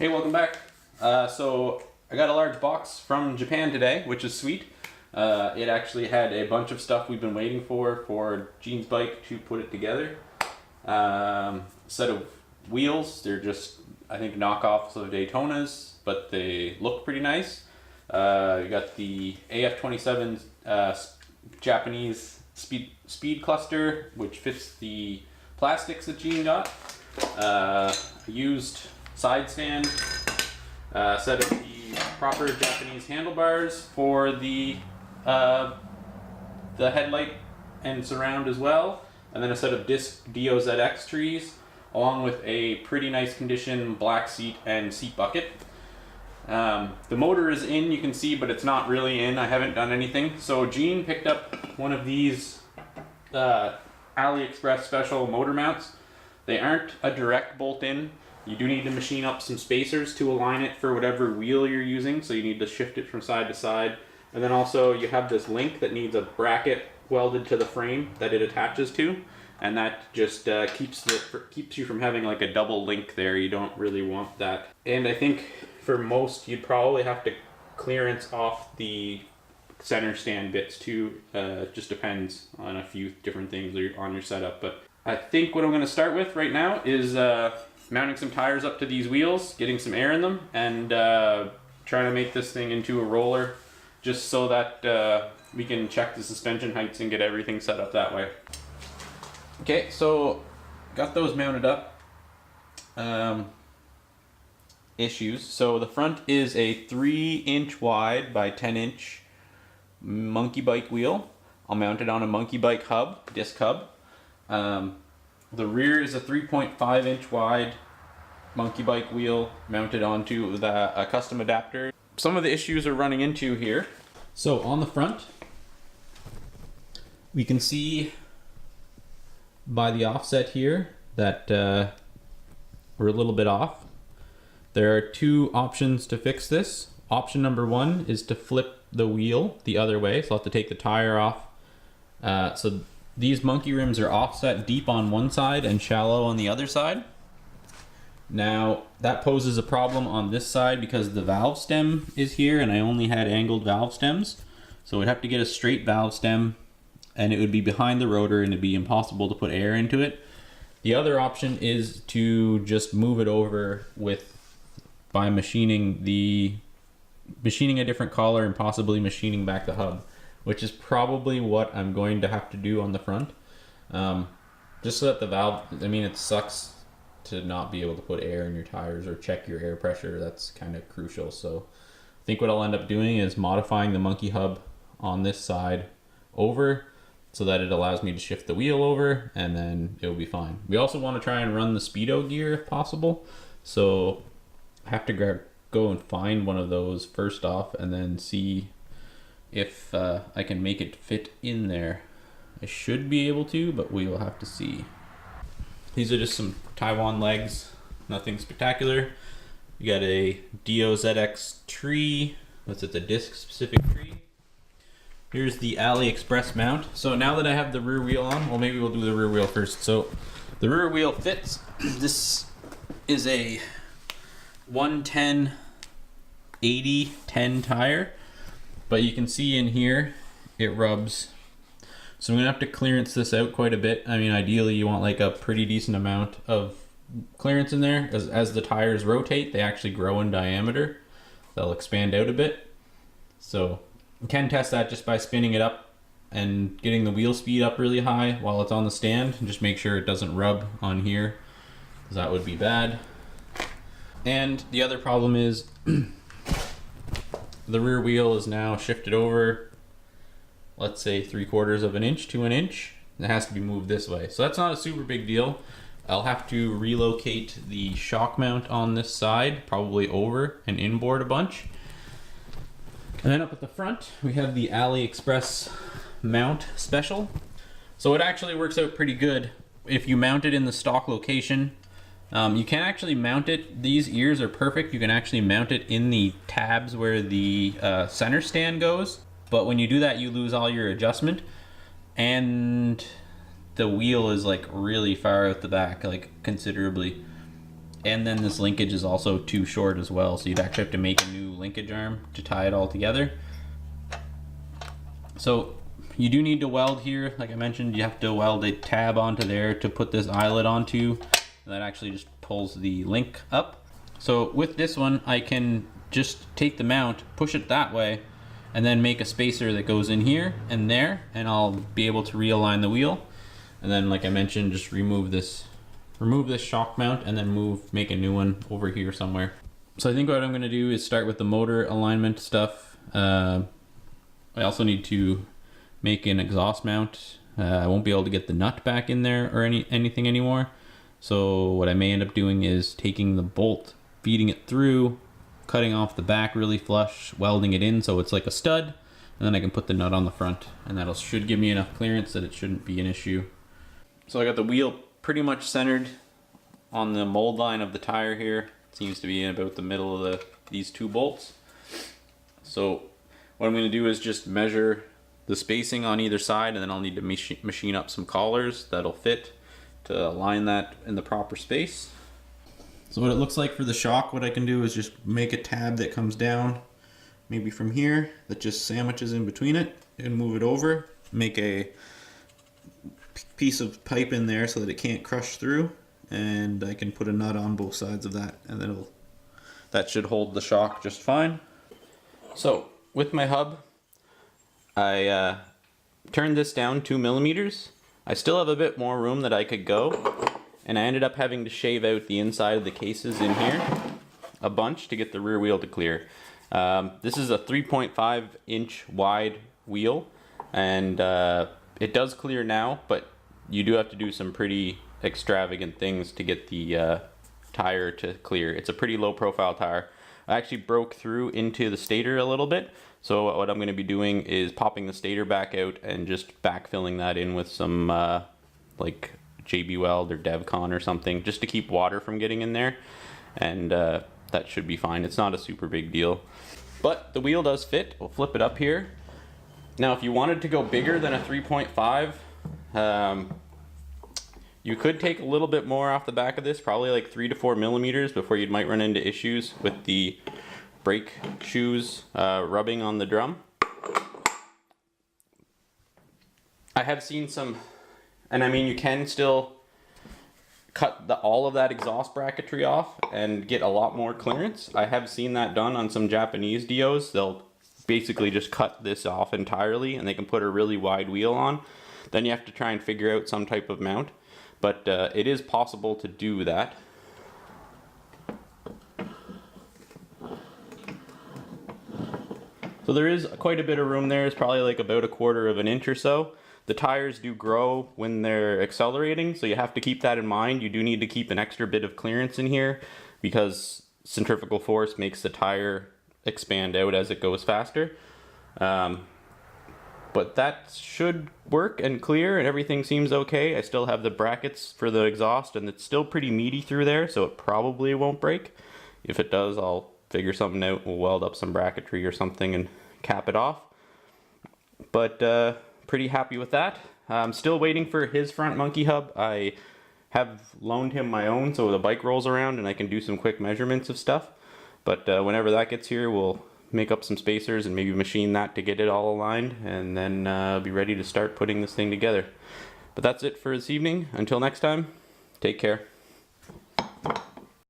Hey, welcome back. So I got a large box from Japan today, which is sweet. It actually had a bunch of stuff we've been waiting for Gene's bike to put it together. Set of wheels, they're just, I think, knockoffs of Daytonas, but they look pretty nice. You got the AF27 Japanese speed cluster, which fits the plastics that Gene got. Used side stand, set of the proper Japanese handlebars for the headlight and surround as well, and then a set of disc Dio ZX trees, along with a pretty nice condition black seat and seat bucket. The motor is in, you can see, but it's not really in. I haven't done anything. So Gene picked up one of these Aliexpress special motor mounts. They aren't a direct bolt in. You do need to machine up some spacers to align it for whatever wheel you're using, so you need to shift it from side to side. And then also you have this link that needs a bracket welded to the frame that it attaches to, and that just keeps you from having like a double link there. You don't really want that. And I think for most you'd probably have to clearance off the center stand bits too. It just depends on a few different things on your setup. But I think what I'm going to start with right now is mounting some tires up to these wheels, getting some air in them, and trying to make this thing into a roller, just so that we can check the suspension heights and get everything set up that way. Okay, so got those mounted up. Issues. So the front is a 3-inch wide by 10-inch monkey bike wheel. I'll mount it on a monkey bike hub, disc hub. The rear is a 3.5-inch wide monkey bike wheel mounted onto a custom adapter. Some of the issues we're running into here. So on the front, we can see by the offset here that we're a little bit off. There are two options to fix this. Option number one is to flip the wheel the other way, so I'll have to take the tire off. So these monkey rims are offset deep on one side and shallow on the other side. Now that poses a problem on this side because the valve stem is here and I only had angled valve stems. So we'd have to get a straight valve stem and it would be behind the rotor and it'd be impossible to put air into it. The other option is to just move it over by machining a different collar and possibly machining back the hub, which is probably what I'm going to have to do on the front. Just so that the valve, I mean, it sucks to not be able to put air in your tires or check your air pressure. That's kind of crucial. So I think what I'll end up doing is modifying the monkey hub on this side over so that it allows me to shift the wheel over, and then it'll be fine. We also want to try and run the speedo gear if possible. So I have to go and find one of those first off and then see if I can make it fit in there. I should be able to, but we will have to see. These are just some Taiwan legs, nothing spectacular. You got a Dio ZX tree, that's at the disc specific tree. Here's the Aliexpress mount. So now that I have the rear wheel on, well, maybe we'll do the rear wheel first. So the rear wheel fits. This is a 110/80/10 tire, but you can see in here it rubs. So I'm gonna have to clearance this out quite a bit. I mean, ideally you want like a pretty decent amount of clearance in there. As the tires rotate, they actually grow in diameter. They'll expand out a bit. So you can test that just by spinning it up and getting the wheel speed up really high while it's on the stand, and just make sure it doesn't rub on here, because that would be bad. And the other problem is the rear wheel is now shifted over, let's say 3/4 of an inch to an inch. It has to be moved this way. So that's not a super big deal. I'll have to relocate the shock mount on this side, probably over and inboard a bunch. And then up at the front, we have the Aliexpress mount special. So it actually works out pretty good. If you mount it in the stock location, you can actually mount it. These ears are perfect. You can actually mount it in the tabs where the center stand goes. But when you do that, you lose all your adjustment. And the wheel is like really far out the back, like considerably. And then this linkage is also too short as well, so you'd actually have to make a new linkage arm to tie it all together. So you do need to weld here. Like I mentioned, you have to weld a tab onto there to put this eyelet onto. That actually just pulls the link up. So with this one, I can just take the mount, push it that way, and then make a spacer that goes in here and there, and I'll be able to realign the wheel. And then, like I mentioned, just remove this shock mount and then make a new one over here somewhere. So I think what I'm gonna do is start with the motor alignment stuff. I also need to make an exhaust mount. I won't be able to get the nut back in there or anything anymore. So what I may end up doing is taking the bolt, feeding it through, cutting off the back really flush, welding it in so it's like a stud, and then I can put the nut on the front, and that should give me enough clearance that it shouldn't be an issue. So I got the wheel pretty much centered on the mold line of the tire here. It seems to be in about the middle of these two bolts. So what I'm going to do is just measure the spacing on either side, and then I'll need to machine up some collars that'll fit to align that in the proper space. So what it looks like for the shock, what I can do is just make a tab that comes down, maybe from here, that just sandwiches in between it, and move it over, make a piece of pipe in there so that it can't crush through, and I can put a nut on both sides of that, and then that should hold the shock just fine. So with my hub, I turned this down 2 millimeters. I still have a bit more room that I could go, and I ended up having to shave out the inside of the cases in here a bunch to get the rear wheel to clear. This is a 3.5 inch wide wheel, and it does clear now, but you do have to do some pretty extravagant things to get the tire to clear. It's a pretty low profile tire. I actually broke through into the stator a little bit, so what I'm going to be doing is popping the stator back out and just backfilling that in with some like JB Weld or DevCon or something, just to keep water from getting in there, and that should be fine. It's not a super big deal, but the wheel does fit. We'll flip it up here. Now if you wanted to go bigger than a 3.5, you could take a little bit more off the back of this, probably like 3 to 4 millimeters, before you might run into issues with the brake shoes rubbing on the drum. I have seen some, and I mean, you can still cut all of that exhaust bracketry off and get a lot more clearance. I have seen that done on some Japanese Dios. They'll basically just cut this off entirely, and they can put a really wide wheel on. Then you have to try and figure out some type of mount, but it is possible to do that. So there is quite a bit of room there. It's probably like about 1/4 of an inch or so. The tires do grow when they're accelerating, so you have to keep that in mind. You do need to keep an extra bit of clearance in here because centrifugal force makes the tire expand out as it goes faster. But that should work and clear, and everything seems okay. I still have the brackets for the exhaust, and it's still pretty meaty through there, so it probably won't break. If it does, I'll figure something out. We'll weld up some bracketry or something and cap it off. But pretty happy with that. I'm still waiting for his front monkey hub. I have loaned him my own so the bike rolls around and I can do some quick measurements of stuff. But whenever that gets here, we'll make up some spacers and maybe machine that to get it all aligned, and then be ready to start putting this thing together. But that's it for this evening. Until next time, take care.